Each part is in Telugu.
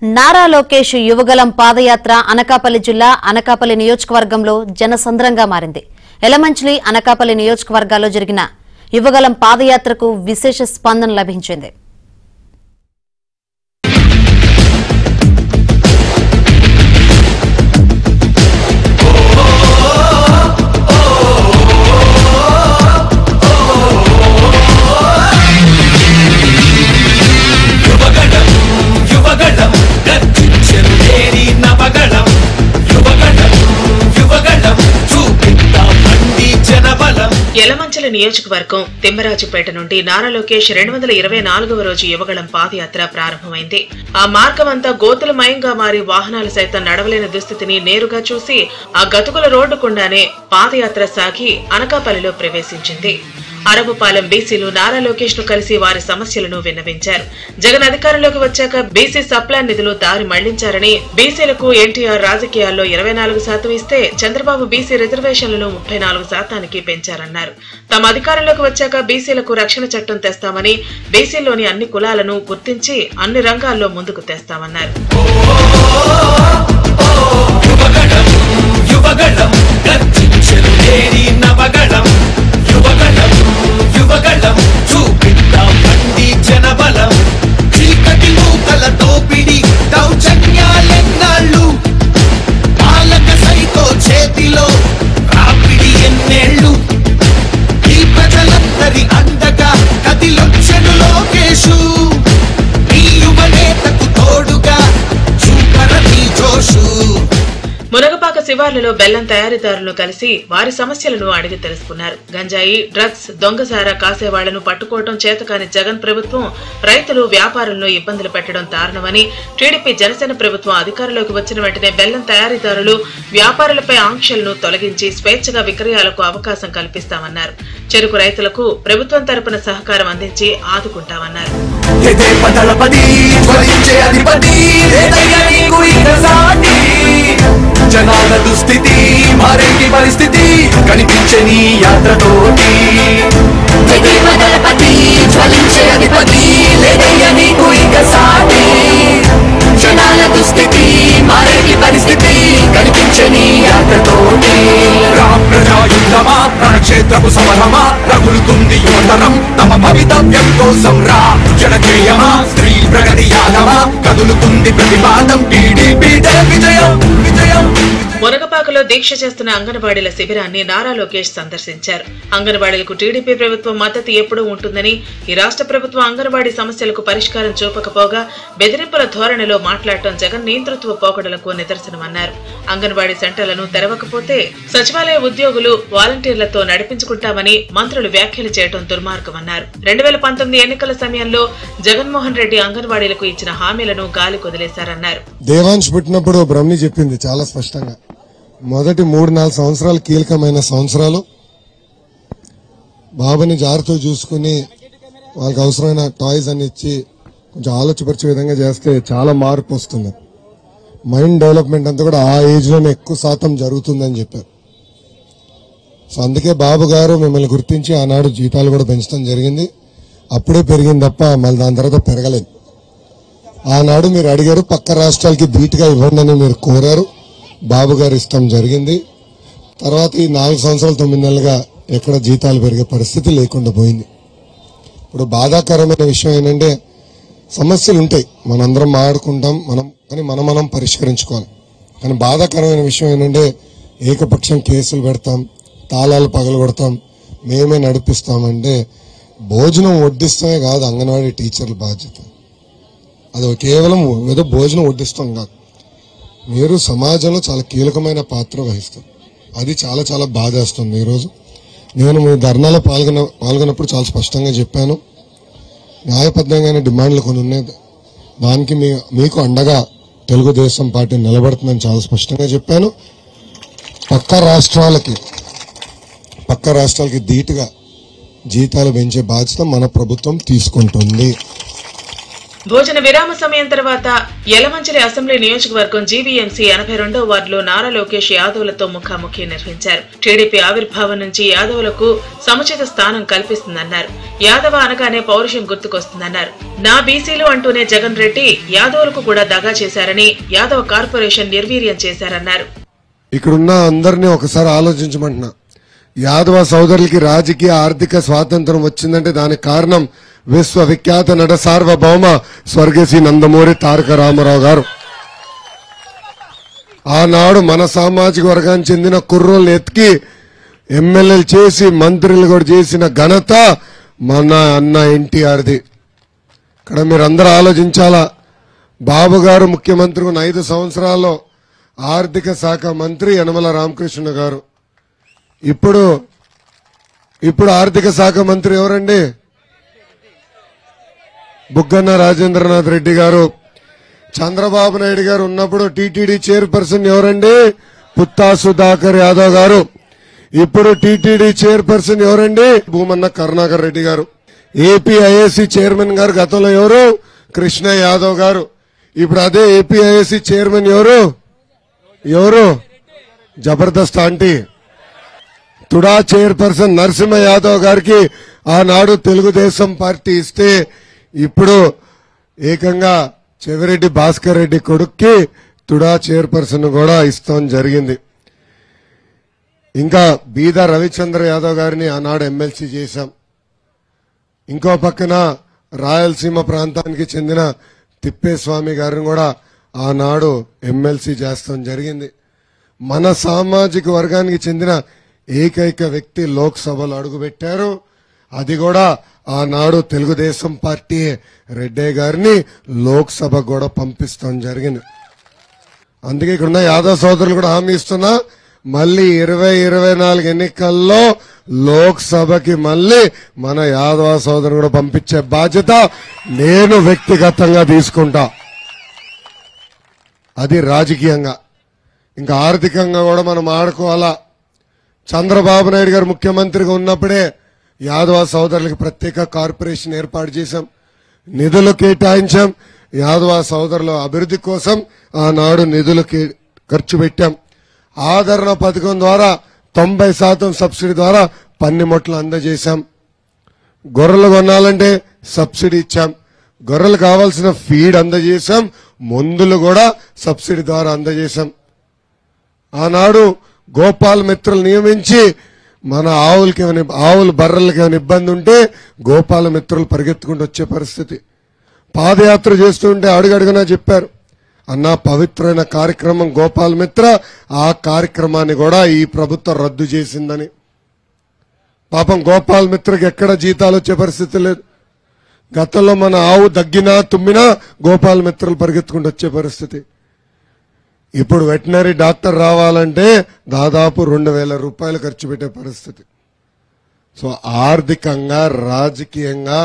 నారా లోకేష్ యువగలం పాదయాత్ర అనకాపల్లి జిల్లా అనకాపల్లి నియోజకవర్గంలో జనసంద్రంగా మారింది. ఎలమంచిలి అనకాపల్లి నియోజకవర్గాల్లో జరిగిన యువగలం పాదయాత్రకు విశేష స్పందన లభించింది. యలమంచిలి నియోజకవర్గం తిమ్మరాజుపేట నుండి నారా లోకేష్ 224వ రోజు యువగళం పాదయాత్ర ప్రారంభమైంది. ఆ మార్గమంతా గోతులమయంగా మారి వాహనాలు సైతం నడవలేని దుస్థితిని నేరుగా చూసి ఆ గతుకుల రోడ్డు గుండానే పాదయాత్ర సాగి అనకాపల్లిలో ప్రవేశించింది. అరబుపాలెం బీసీలు నారా లోకేష్ ను కలిసి వారి సమస్యలను విన్నవించారు. జగన్ అధికారంలోకి వచ్చాక బీసీ సప్లాన్ నిధులు దారి మళ్లించారని, బీసీలకు ఎన్టీఆర్ రాజకీయాల్లో 24% ఇస్తే చంద్రబాబు బీసీ రిజర్వేషన్లను 34% పెంచారన్నారు. తమ అధికారంలోకి వచ్చాక బీసీలకు రక్షణ చట్టం తెస్తామని, బీసీలోని అన్ని కులాలను గుర్తించి అన్ని రంగాల్లో ముందుకు తెస్తామన్నారు. మునగపాక శివార్లలో బెల్లం తయారీదారులను కలిసి వారి సమస్యలను అడిగి తెలుసుకున్నారు. గంజాయి, డ్రగ్స్, దొంగసారా కాసేవాళ్లను పట్టుకోవడం చేతకాని జగన్ ప్రభుత్వం రైతులు, వ్యాపారులను ఇబ్బందులు పెట్టడం దారుణమని, టీడీపీ జనసేన ప్రభుత్వం అధికారంలోకి వచ్చిన వెంటనే బెల్లం తయారీదారులు, వ్యాపారులపై ఆంక్షలను తొలగించి స్వేచ్ఛగా విక్రయాలకు అవకాశం కల్పిస్తామన్నారు. చెరుకు రైతులకు ప్రభుత్వం తరపున సహకారం అందించి ఆదుకుంటామన్నారు. జనాల దుస్థితి మారేటి పరిస్థితి కనిపించని యాత్రతోటి జ్వలించే అధిపతి లేదయ్య నీకు ఇక సాటి. జనాల దుస్థితి మారేటి పరిస్థితి కనిపించని యాత్రతోటి ప్రజాయుద్ధమా రణక్షేత్రపు సమరమా రగులుతుంది యువతరం తమ భవితవ్యం కోసం రా. జనజేయమా స్త్రీ ప్రగతి యాదమా కదులుతుంది ప్రతిపాదం టీడీపీ విజయం విజయం. మునగపాకలో దీక్ష చేస్తున్న అంగన్వాడీల శిబిరాన్ని నారా లోకేష్ సందర్శించారు. అంగన్వాడీలకు టీడీపీ ప్రభుత్వం మద్దతు ఎప్పుడూ ఉంటుందని, ఈ రాష్ట్ర ప్రభుత్వం అంగన్వాడీ సమస్యలకు పరిష్కారం చూపకపోగా బెదిరింపుల ధోరణిలో మాట్లాడటం జగన్ నియంతృత్వ పోకడలకు నిదర్శనమన్నారు. అంగన్వాడీ సెంటర్లను తెరవకపోతే సచివాలయ ఉద్యోగులు, వాలంటీర్లతో నడిపించుకుంటామని మంత్రులు వ్యాఖ్యలు చేయడం దుర్మార్గమన్నారు. 2019 ఎన్నికల సమయంలో జగన్మోహన్ రెడ్డి అంగన్వాడీలకు ఇచ్చిన హామీలను గాలి కొదిలేశారన్నారు. దేవాంశ్ పుట్టినప్పుడు బ్రహ్మి చెప్పింది చాలా స్పష్టంగా, మొదటి 3-4 సంవత్సరాలు కీలకమైన సంవత్సరాలు. బాబుని జాగ్రత్త చూసుకుని వాళ్ళకి అవసరమైన టాయ్స్ అని ఇచ్చి కొంచెం ఆలోచపరిచే విధంగా చేస్తే చాలా మార్పు వస్తుంది. మైండ్ డెవలప్మెంట్ అంతా కూడా ఆ ఏజ్ లోనే ఎక్కువ శాతం జరుగుతుందని చెప్పారు. సో అందుకే బాబు గారు మిమ్మల్ని గుర్తించి ఆనాడు జీతాలు కూడా పెంచడం జరిగింది. అప్పుడే పెరిగింది తప్ప మళ్ళీ దాని తర్వాత పెరగలేదు. ఆనాడు మీరు అడిగారు, పక్క రాష్ట్రాలకి ధీటుగా ఇవ్వండి అని మీరు కోరారు. బాబు గారు ఇష్టం జరిగింది. తర్వాత ఈ 4 సంవత్సరాలు 9 నెలలుగా ఎక్కడ జీతాలు పెరిగే పరిస్థితి లేకుండా పోయింది. ఇప్పుడు బాధాకరమైన విషయం ఏంటంటే, సమస్యలు ఉంటాయి, మనందరం మాట్లాడుకుంటాం, కానీ మనం పరిష్కరించుకోవాలి. కానీ బాధాకరమైన విషయం ఏంటంటే, ఏకపక్షం కేసులు పెడతాం, తాళాలు పగలగొడతాం, మేమే నడిపిస్తామంటే భోజనం వడ్డిస్తామే కాదు అంగన్వాడీ టీచర్ల బాధ్యత. అది కేవలం ఏదో భోజనం వడ్డిస్తాం కాదు, మీరు సమాజంలో చాలా కీలకమైన పాత్ర వహిస్తారు. అది చాలా చాలా బాధేస్తుంది. ఈరోజు నేను మీ ధర్నాలో పాల్గొన్నప్పుడు చాలా స్పష్టంగా చెప్పాను, న్యాయబద్ధంగానే డిమాండ్లు కొన్ని ఉన్నాయి, దానికి మీకు అండగా తెలుగుదేశం పార్టీ నిలబడుతుందని చాలా స్పష్టంగా చెప్పాను. పక్క రాష్ట్రాలకి ధీటుగా జీతాలు పెంచే బాధ్యత మన ప్రభుత్వం తీసుకుంటుంది. భోజన విరామ సమయం తర్వాత యలమంచిలి అసెంబ్లీ నియోజకవర్గం జీవీఎంసీ 82వ వార్డులో నారా లోకేష్ యాదవ్లతో ముఖాముఖి నిర్వహించారు. టీడీపీ ఆవిర్భావం నుంచి యాదవ్లకు సముచిత స్థానం కల్పిస్తుందన్నారు. యాదవ అనగానే పౌరుషం గుర్తుకొస్తుందన్నారు. నా బీసీలు అంటూనే జగన్ రెడ్డి యాదవ్లకు కూడా దగా చేశారని, యాదవ కార్పొరేషన్ నిర్వీర్యం చేశారన్నారు. ఇక్కడున్న అందరినీ ఒకసారి ఆలోచించమంటున్నా. యాదవ సోదరులకి రాజకీయ ఆర్థిక స్వాతంత్రం వచ్చిందంటే దానికి కారణం విశ్వవిఖ్యాత నట సార్వభౌమ స్వర్గశ్రీ నందమూరి తారక రామారావు గారు. ఆనాడు మన సామాజిక వర్గానికి చెందిన కుర్రోల్ని ఎత్తికి ఎమ్మెల్యేలు చేసి మంత్రులు కూడా చేసిన ఘనత మన అన్న ఎన్టీఆర్ది. ఇక్కడ మీరందరూ ఆలోచించాలా. బాబు గారు ముఖ్యమంత్రి ఉన్న 5 సంవత్సరాల్లో ఆర్థిక శాఖ మంత్రి యనమల రామకృష్ణ గారు. ఇప్పుడు ఆర్థిక శాఖ మంత్రి ఎవరండి? బుగ్గన రాజేంద్రనాథ్ రెడ్డి గారు. చంద్రబాబు నాయుడు గారు ఉన్నప్పుడు టీటీడీ చైర్పర్సన్ ఎవరండి? పుత్తా సుధాకర్ యాదవ్ గారు. ఇప్పుడు టీటీడీ చైర్పర్సన్ ఎవరండి? భూమన్న కరుణాకర్ రెడ్డి గారు. ఏపీఐఏసీ చైర్మన్ గారు గతంలో ఎవరు? కృష్ణ యాదవ్ గారు. ఇప్పుడు అదే ఏపీఐఏసీ చైర్మన్ ఎవరు? జబర్దస్త్ ఆంటీ. తుడా చైర్పర్సన్ నరసింహ యాదవ్ గారికి ఆనాడు తెలుగుదేశం పార్టీ ఇస్తే ఇప్పుడు ఏకంగా చెవిరెడ్డి భాస్కర్ రెడ్డి కొడుక్కి తుడా చైర్పర్సన్ కూడా ఇస్తాం జరిగింది. ఇంకా బీద రవిచంద్ర యాదవ్ గారిని ఆనాడు ఎమ్మెల్సీ చేశాం. ఇంకో పక్కన రాయలసీమ ప్రాంతానికి చెందిన తిప్పేస్వామి గారిని కూడా ఆనాడు ఎమ్మెల్సీ చేస్తాం జరిగింది. మన సామాజిక వర్గానికి చెందిన ఏకైక వ్యక్తి లోక్సభలో అడుగుపెట్టారు. అది కూడా ఆనాడు తెలుగుదేశం పార్టీ రెడ్డి గారిని లోక్సభ కూడా పంపిస్తాం జరిగింది. అందుకే ఇక్కడున్న యాదవ్ సోదరులు కూడా హామీ ఇస్తున్నా, మళ్ళీ 2024 ఎన్నికల్లో లోక్సభకి మళ్ళీ మన యాదవ సోదరులు కూడా పంపించే బాధ్యత నేను వ్యక్తిగతంగా తీసుకుంటా. అది రాజకీయంగా. ఇంకా ఆర్థికంగా కూడా మనం ఆడుకోవాలా. చంద్రబాబు నాయుడు గారు ముఖ్యమంత్రిగా ఉన్నప్పుడే యాదవ సోదరులకు ప్రత్యేక కార్పొరేషన్ ఏర్పాటు చేశాం, నిధులు కేటాయించాం. యాదవ సోదరుల అభివృద్ధి కోసం ఆనాడు నిధులు ఖర్చు పెట్టాం. ఆదరణ పథకం ద్వారా 90% సబ్సిడీ ద్వారా పన్నిమొట్లు అందజేశాం. గొర్రెలు కొనాలంటే సబ్సిడీ ఇచ్చాం. గొర్రెలు కావాల్సిన ఫీడ్ అందజేశాం. మందులు కూడా సబ్సిడీ ద్వారా అందజేశాం. ఆనాడు గోపాల్ మిత్రులు నియమించి మన ఆవులు బర్రెలకి ఏమైనా ఇబ్బంది ఉంటే గోపాల మిత్రులు పరిగెత్తుకుంటూ వచ్చే పరిస్థితి. పాదయాత్ర చేస్తుంటే అడుగడుగునా చెప్పారు, అన్న పవిత్రమైన కార్యక్రమం గోపాల్ మిత్ర, ఆ కార్యక్రమాన్ని కూడా ఈ ప్రభుత్వం రద్దు చేసిందని. పాపం గోపాల్ మిత్రకి ఎక్కడ జీతాలు వచ్చే పరిస్థితి లేదు. గతంలో మన ఆవు దగ్గినా తుమ్మినా గోపాల్ మిత్రులు పరిగెత్తుకుంటూ వచ్చే పరిస్థితి. ఇప్పుడు వెటనరీ డాక్టర్ రావాలంటే దాదాపు 2,000 రూపాయలు ఖర్చు పెట్టే పరిస్థితి. సో ఆర్థికంగా రాజకీయంగా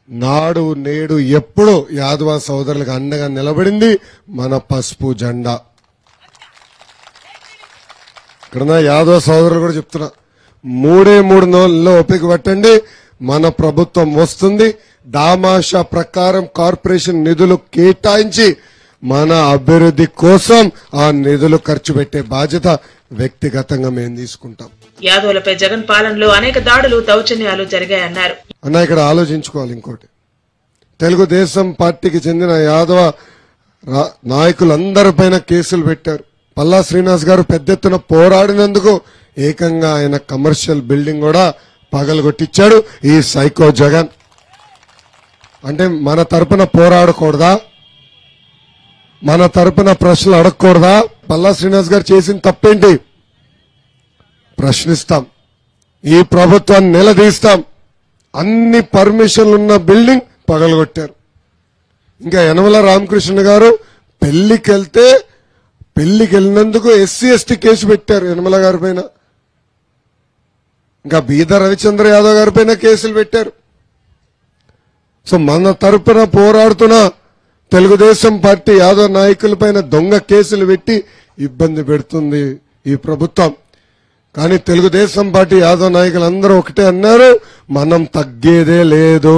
నాడు నేడు ఎప్పుడు యాదవ సోదరులకు అండగా నిలబడింది మన పసుపు జెండా. ఇక్కడ యాదవ సోదరులు కూడా చెప్తున్నా, 3 నెలల్లో ఓపిక పట్టండి, మన ప్రభుత్వం వస్తుంది. దామాషా ప్రకారం కార్పొరేషన్ నిధులు కేటాయించి మన అభివృద్ధి కోసం ఆ నిధులు ఖర్చు పెట్టే బాధ్యత వ్యక్తిగతంగా మేము తీసుకుంటాం. యాదవులపై జగన్ పాలనలో అనేక దాడులు, దౌర్జన్యాలు జరిగాయన్నారు. అన్న ఇక్కడ ఆలోచించుకోవాలి. ఇంకోటి, తెలుగుదేశం పార్టీకి చెందిన యాదవ నాయకులందరిపైన కేసులు పెట్టారు. పల్లా శ్రీనివాస్ గారు పెద్ద ఎత్తున పోరాడినందుకు ఏకంగా ఆయన కమర్షియల్ బిల్డింగ్ కూడా పగలగొట్టించాడు ఈ సైకో జగన్. అంటే మన తరపున పోరాడకూడదా? మన తరపున ప్రశ్నలు అడగకూడదా? పల్లా శ్రీనివాస్ గారు చేసిన తప్పేంటి? ప్రశ్నిస్తాం. ఈ ప్రభుత్వాన్ని నిలదీస్తాం. అన్ని పర్మిషన్లు ఉన్న బిల్డింగ్ పగలగొట్టారు. ఇంకా యనమల రామకృష్ణ గారు పెళ్లికి వెళ్ళినందుకు SC/ST కేసు పెట్టారు యనమల గారి పైన. ఇంకా బీద రవిచంద్ర యాదవ్ గారి పైన కేసులు పెట్టారు. సో మన తరపున పోరాడుతున్న తెలుగుదేశం పార్టీ యాదవ్ నాయకులపైన దొంగ కేసులు పెట్టి ఇబ్బంది పెడుతుంది ఈ ప్రభుత్వం. కానీ తెలుగుదేశం పార్టీ యాదవ్ నాయకులందరూ ఒకటే అన్నారు, మనం తగ్గేదే లేదు.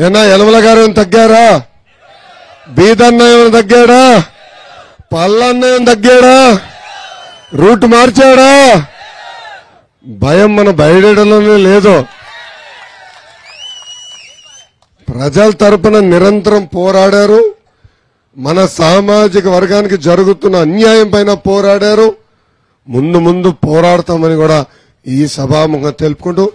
ఏనా యనమల గారు ఏమైనా తగ్గారా? బీదన్న ఏమైనా తగ్గాడా? పల్లన్న ఏమైనా తగ్గాడా? రూట్ మార్చాడా? భయం మన బయటలోనే లేదు. ప్రజల తరపున నిరంతరం పోరాడారు. మన సామాజిక వర్గానికి జరుగుతున్న అన్యాయం పైన పోరాడారు. ముందు పోరాడతామని కూడా ఈ సభాముఖంగా తెలుపుకుంటూ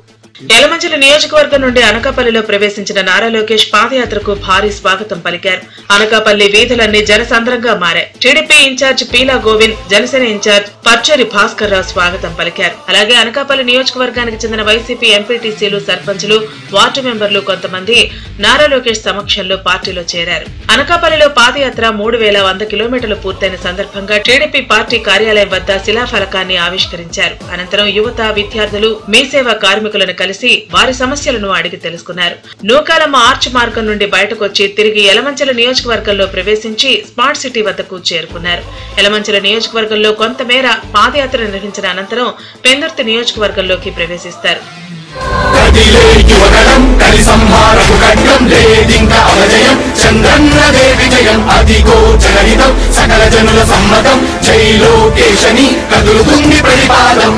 యలమంచిలి నియోజకవర్గం నుండి అనకాపల్లిలో ప్రవేశించిన నారా లోకేష్ పాదయాత్రకు భారీ స్వాగతం పలికారు. అనకాపల్లి వీధులన్నీ జనసంద్రంగా మారాయి. TDP incharge Peela Govind, Janasena incharge Pachari Bhaskar Rao స్వాగతం పలికారు. అలాగే అనకాపల్లి నియోజకవర్గానికి చెందిన వైసీపీ ఎంపీటీసీలు, సర్పంచులు, వార్డు మెంబర్లు కొంతమంది నారా లోకేష్ సమక్షంలో పార్టీలో చేరారు. అనకాపల్లిలో పాదయాత్ర 3100 కిలోమీటర్లు పూర్తయిన సందర్భంగా టీడీపీ పార్టీ కార్యాలయం వద్ద శిలాఫలకాన్ని ఆవిష్కరించారు. అనంతరం యువత, విద్యార్థులు, మీ సేవా కార్మికులను కలిసి వారి సమస్యలను అడిగి తెలుసుకున్నారు. నూకాలమ్మ ఆర్చ్ మార్గం నుండి బయటకొచ్చి తిరిగి యలమంచిలి నియోజకవర్గంలో ప్రవేశించి స్మార్ట్ సిటీ వద్దకు చేరుకున్నారు. యలమంచిలి నియోజకవర్గంలో కొంతమేర పాదయాత్ర నిర్వహించిన అనంతరం పెందుర్తి నియోజకవర్గంలోకి ప్రవేశిస్తారు. సకల జనుల సమ్మతం జై లోకేశని కదులుతుంది ప్రతిపాదం.